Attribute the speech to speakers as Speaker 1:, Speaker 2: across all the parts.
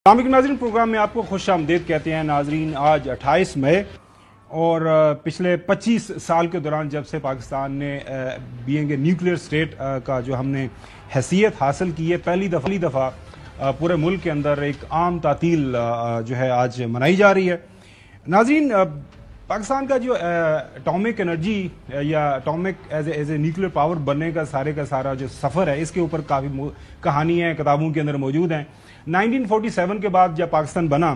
Speaker 1: अस्सलाम नाज़रीन, प्रोग्राम में आपको खुश आमदीद कहते हैं। नाजरीन, आज 28 मई और पिछले 25 साल के दौरान जब से पाकिस्तान ने बीइंग ए न्यूक्लियर स्टेट का जो हमने हैसियत हासिल की है, पहली दफ़ा पूरे मुल्क के अंदर एक आम तातील जो है आज मनाई जा रही है। नाजरीन, पाकिस्तान का जो एटॉमिक एनर्जी या atomic age a nuclear power बनने का सारा जो सफ़र है, इसके ऊपर काफ़ी कहानियाँ किताबों के अंदर मौजूद हैं। 1947 के बाद जब पाकिस्तान बना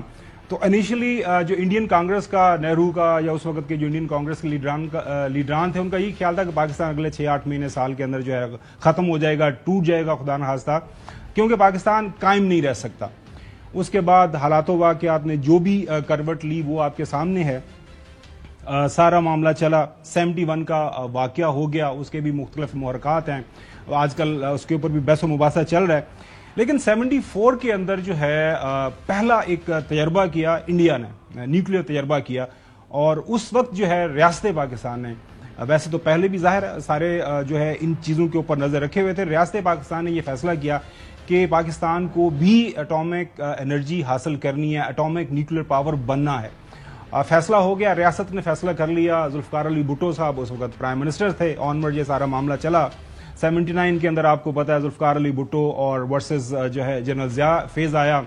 Speaker 1: तो इनिशियली जो इंडियन कांग्रेस का, नेहरू का या उस वक्त के जो इंडियन कांग्रेस के लीडरान थे, उनका ये ख्याल था कि पाकिस्तान अगले 6-8 महीने साल के अंदर जो है ख़त्म हो जाएगा, टूट जाएगा खुदा न खास्ता, क्योंकि पाकिस्तान कायम नहीं रह सकता। उसके बाद हालात वाक़यात ने जो भी करवट ली वो आपके सामने है। सारा मामला चला, 71 का वाक़या हो गया, उसके भी मुख्तलिफ मुहरकात हैं, आजकल उसके ऊपर भी बहस व मुबासा चल रहा है। लेकिन 74 के अंदर जो है पहला एक तजर्बा किया इंडिया ने, न्यूक्लियर तजर्बा किया, और उस वक्त जो है रियासत पाकिस्तान ने, वैसे तो पहले भी ज़ाहिर सारे जो है इन चीज़ों के ऊपर नज़र रखे हुए थे, रियासत पाकिस्तान ने यह फैसला किया कि पाकिस्तान को भी एटॉमिक एनर्जी हासिल करनी है, एटॉमिक न्यूक्लियर पावर बनना है। फैसला हो गया, रियासत ने फैसला कर लिया। जुल्फ़िकार अली भुट्टो साहब उस वक्त प्राइम मिनिस्टर थे, ऑनवर्ड ये सारा मामला चला। 79 के अंदर आपको पता है जुल्फ़िकार अली भुट्टो और वर्सेस जो है जनरल ज़िया फेज़ आया।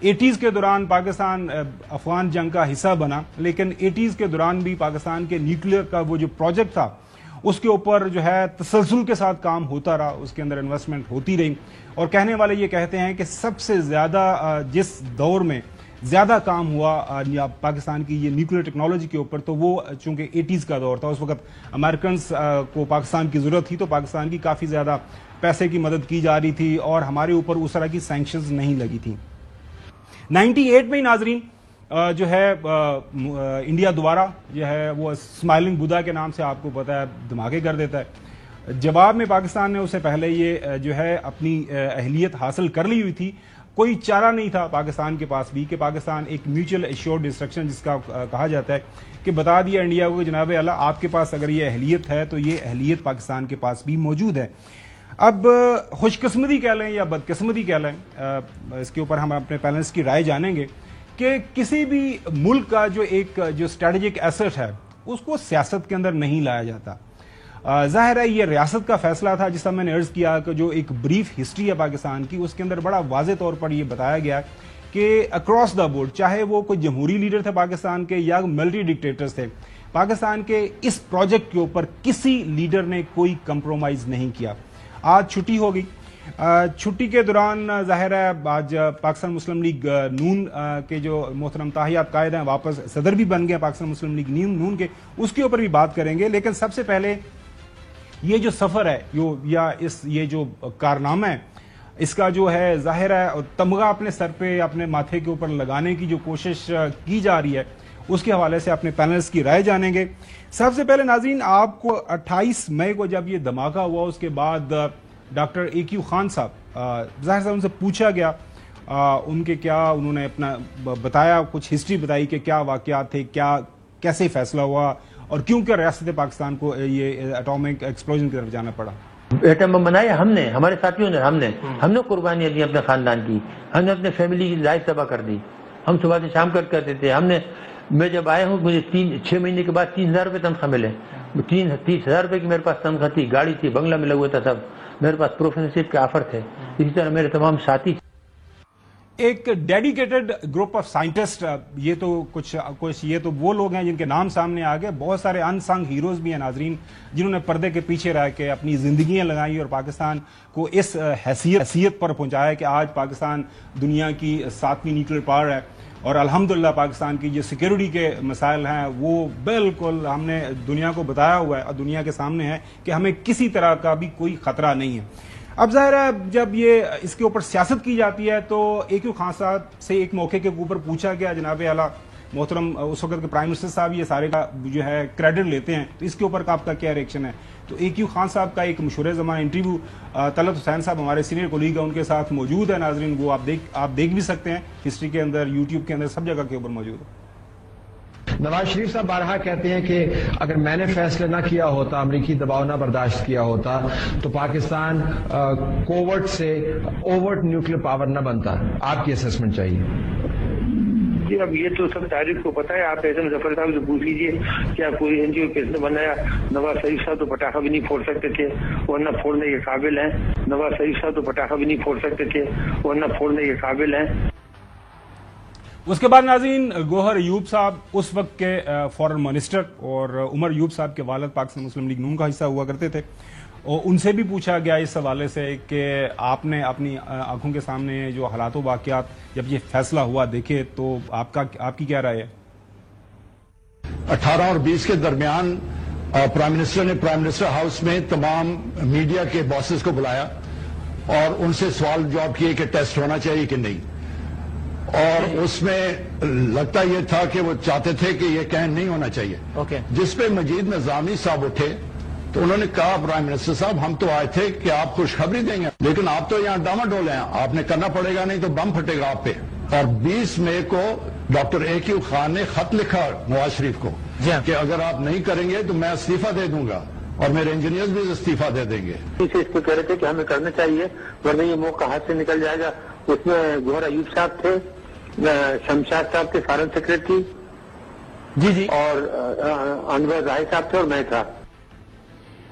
Speaker 1: 80s के दौरान पाकिस्तान अफगान जंग का हिस्सा बना, लेकिन 80s के दौरान भी पाकिस्तान के न्यूक्लियर का वो जो प्रोजेक्ट था उसके ऊपर जो है तसलसल के साथ काम होता रहा, उसके अंदर इन्वेस्टमेंट होती रही। और कहने वाले ये कहते हैं कि सबसे ज़्यादा जिस दौर में ज़्यादा काम हुआ पाकिस्तान की ये न्यूक्लियर टेक्नोलॉजी के ऊपर, तो वो चूंकि 80s का दौर था, उस वक्त अमेरिकन को पाकिस्तान की ज़रूरत थी, तो पाकिस्तान की काफ़ी ज़्यादा पैसे की मदद की जा रही थी और हमारे ऊपर उस तरह की सैंक्शंस नहीं लगी थी। 98 में नाजरीन जो है इंडिया दोबारा जो है वो स्माइलिंग बुद्धा के नाम से आपको पता है धमाके कर देता है। जवाब में पाकिस्तान ने उससे पहले ये जो है अपनी अहलियत हासिल कर ली हुई थी। कोई चारा नहीं था पाकिस्तान के पास भी कि पाकिस्तान एक म्यूचुअल एश्योर्ड डिस्ट्रक्शन जिसका कहा जाता है कि बता दिया इंडिया को कि जनाब अल्लाह आपके पास अगर ये अहलियत है तो ये अहलियत पाकिस्तान के पास भी मौजूद है। अब खुशकिस्मती कह लें या बदकिस्मती कह लें, इसके ऊपर हम अपने पैनलिस्ट की राय जानेंगे कि किसी भी मुल्क का जो स्ट्रेटेजिक एसेट है उसको सियासत के अंदर नहीं लाया जाता। ज़ाहिर है ये रियासत का फैसला था, जिसका मैंने अर्ज़ किया कि जो एक ब्रीफ हिस्ट्री है पाकिस्तान की, उसके अंदर बड़ा वाज़े तौर पर यह बताया गया कि अक्रॉस द बोर्ड, चाहे वो कोई जमहूरी लीडर थे पाकिस्तान के या मिलिट्री डिक्टेटर्स थे, पाकिस्तान के इस प्रोजेक्ट के ऊपर किसी लीडर ने कोई कंप्रोमाइज़ नहीं किया। आज छुट्टी हो गई, छुट्टी के दौरान ज़ाहिर है आज पाकिस्तान मुस्लिम लीग नून के जो मोहतरम ताहियात कायद हैं वापस सदर भी बन गए पाकिस्तान मुस्लिम लीग नून के, उसके ऊपर भी बात करेंगे। लेकिन सबसे पहले ये जो सफ़र है ये जो कारनामा है, इसका जो है ज़ाहिर है तमगा अपने सर पे अपने माथे के ऊपर लगाने की जो कोशिश की जा रही है, उसके हवाले से अपने पैनल्स की राय जानेंगे। सबसे पहले नाज़रीन, आपको 28 मई को जब ये धमाका हुआ उसके बाद डॉक्टर AQ खान साहब, ज़ाहिर साहब उनसे पूछा गया, उनके क्या उन्होंने अपना बताया, कुछ हिस्ट्री बताई कि क्या वाक़यात थे, क्या कैसे फैसला हुआ और क्यों क्या रियासत पाकिस्तान को ये एटॉमिक एक्सप्लोजन की तरफ जाना पड़ा।
Speaker 2: एटम बम बनाया हमने, हमारे साथियों ने, हमने कुर्बानियां दी अपने खानदान की, हमने अपने फैमिली की लाइफ तबाह कर दी। हम सुबह से शाम करते थे। मैं जब आया हूँ मुझे 6 महीने के बाद 3000 रुपये तनख्वाह मिले। 30,000 रुपये की मेरे पास तनख्वाह थी, गाड़ी थी, बंगला मिला हुआ था, सब मेरे पास प्रोफेसरशिप के ऑफर थे। इसी तरह मेरे तमाम साथी।
Speaker 1: एक डेडिकेटेड ग्रुप ऑफ साइंटिस्ट, ये तो कुछ ये तो वो लोग हैं जिनके नाम सामने आ गए। बहुत सारे अनसंग हीरोज भी हैं नाजरीन, जिन्होंने पर्दे के पीछे रह के अपनी जिंदगियां लगाई और पाकिस्तान को इस हैसियत पर पहुंचाया कि आज पाकिस्तान दुनिया की 7वीं न्यूक्लियर पावर है। और अल्हम्दुलिल्लाह पाकिस्तान की जो सिक्योरिटी के मसाइल हैं वो बिल्कुल हमने दुनिया को बताया हुआ है और दुनिया के सामने है कि हमें किसी तरह का भी कोई खतरा नहीं है। अब ज़ाहिर है जब ये इसके ऊपर सियासत की जाती है तो AQ खान साहब से एक मौके के ऊपर पूछा गया, जनाब आला मोहतरम उस वक्त के प्राइम मिनिस्टर साहब ये सारे का जो है क्रेडिट लेते हैं, तो इसके ऊपर आपका क्या रिएक्शन है? तो AQ खान साहब का एक मशहूर ज़माना इंटरव्यू तलत हुसैन साहब हमारे सीनियर कोलीग है उनके साथ मौजूद है नाजरीन, वो आप देख भी सकते हैं, हिस्ट्री के अंदर, यूट्यूब के अंदर, सब जगह के ऊपर मौजूद है।
Speaker 3: نواز شریف صاحب بارہا کہتے ہیں کہ اگر میں نے فیصلہ نہ کیا ہوتا، امریکی دباؤ نہ برداشت کیا ہوتا تو پاکستان کوورٹ سے اوورٹ نیوکلیر پاور نہ بنتا. آپ کی اسسمنٹ چاہیے.
Speaker 2: جی اب یہ تو سب تاریخ کو پتا ہے. آپ اعظم ظفر صاحب سے پوچھ لیجیے کیا کوئی این جی او کس نے بنایا. نواز شریف صاحب تو پٹاخہ بھی نہیں پھوڑ سکتے تھے ورنہ پھوڑنے کے قابل ہیں. نواز شریف صاحب تو پٹاخہ بھی نہیں پھوڑ سکتے تھے ورنہ پھوڑنے کے قابل ہیں.
Speaker 1: اس کے بعد ناظرین گوہر ایوب صاحب اس وقت کے فارن منسٹر اور عمر ایوب صاحب کے والد پاکستان مسلم لیگ نون کا حصہ ہوا کرتے تھے، اور ان سے بھی پوچھا گیا اس حوالے سے کہ آپ نے اپنی آنکھوں کے سامنے جو حالات و واقعات جب یہ فیصلہ ہوا دیکھے تو آپ کی کیا رائے ہے؟
Speaker 4: 18 اور 20 کے درمیان پرائم منسٹر نے پرائم منسٹر ہاؤس میں تمام میڈیا کے باسز کو بلایا اور ان سے سوال جواب کیے کہ ٹیسٹ ہونا چاہیے کہ نہیں، اور اس میں لگتا یہ تھا کہ وہ چاہتے تھے کہ یہ کہیں نہیں ہونا چاہیے. جس پہ مجید نظامی صاحب اٹھے تو انہوں نے کہا پرائم منسٹر صاحب ہم تو آئے تھے کہ آپ خوشخبری دیں گے، لیکن آپ تو یہاں ڈاواڈول ہیں، آپ نے کرنا پڑے گا نہیں تو بم پھٹے گا آپ پہ. اور 20 مئی کو ڈاکٹر اے کیو خان نے خط لکھا نواز شریف کو کہ اگر آپ نہیں کریں گے تو میں استعفیٰ دے دوں گا اور میرے انجینئرز بھی استعفیٰ دے دیں گے.
Speaker 2: اس کو کہہ رہے تھے کہ ہمیں کرنا چاہیے ورنہ یہ موقع ہاتھ سے نکل جائے گا. اس میں گوہر ایوب صاحب تھے، شمشاد صاحب تھے فارن سیکرٹری، جی اور انور راہی صاحب تھے اور میں تھا.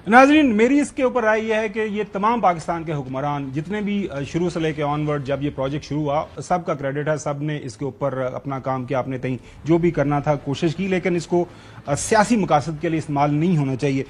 Speaker 1: ناظرین میری اس کے اوپر رائے یہ ہے کہ یہ تمام پاکستان کے حکمران جتنے بھی شروع سے لے کے آن ورڈ جب یہ پروجیکٹ شروع ہوا سب کا کریڈٹ ہے، سب نے اس کے اوپر اپنا کام کیا، اپنے تئیں جو بھی کرنا تھا کوشش کی، لیکن اس کو سیاسی مقاصد کے لیے استعمال نہیں ہونا چاہیے.